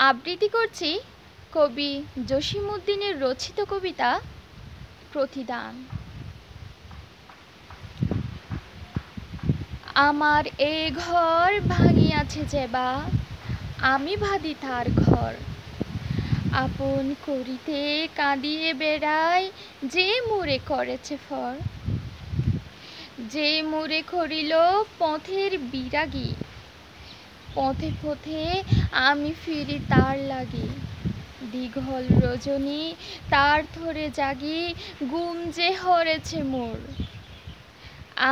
আবৃত্তি করছি কবি জসিমউদ্দিনের রচিত কবিতা প্রতিদান। আমার এ ঘর ভাঙিয়াছে যেবা, আমি ভাদি তার ঘর। আপন করিতে কাঁদিয়ে বেড়াই, যে মোরে করেছে ফর। যে মোরে করিল পথের বিরাগী, পথে পথে আমি ফিরি তার লাগি। দীঘল রজনী তার ধরে জাগি, ঘুম যে হরেছে মোর।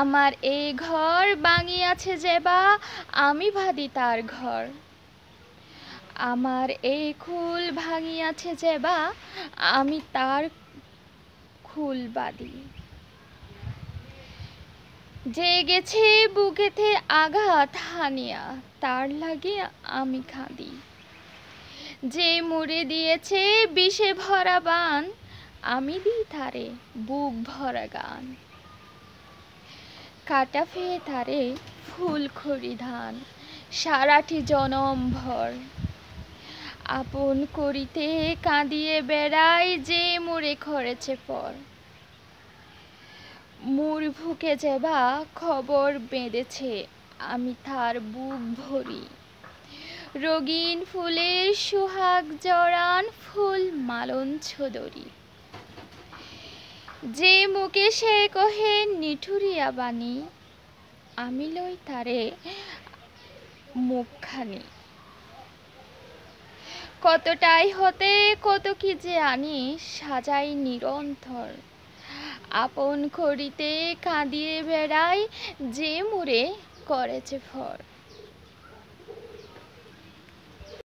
আমার এই ঘর ভাঙিয়াছে যেবা, আমি ভাদি তার ঘর। আমার এই খুল ভাঙিয়াছে যেবা, আমি তার খুল বাঁধি। যে গেছে বুকেতে আঘাত হানিয়া, তার লাগিয়া আমি কাঁদি। যে মুড়ে দিয়েছে বিষে ভরা বান, আমি দিই তারে বুক ভরা গান। কাটা ফেয়ে তারে ফুল খড়ি ধান, সারাটি জনম ভর। আপন করিতে কাঁদিয়ে বেড়াই, যে মোরে করেছে পর। মোর বুকে যেবা খবর বেঁধেছে, আমি তার বুক ভরি। রঙিন ফুলের সোহাগ জড়ান, ফুল মালন ছদরি। যে মুখে সে কহে নিঠুরিয়া বাণী, আমি লই তারে মুখখানি। কতটাই হতে কত কি যে আনি, সাজাই নিরন্তর। আপন করিতে কাঁদিয়ে বেড়াই, যে মোরে করেছে ফর।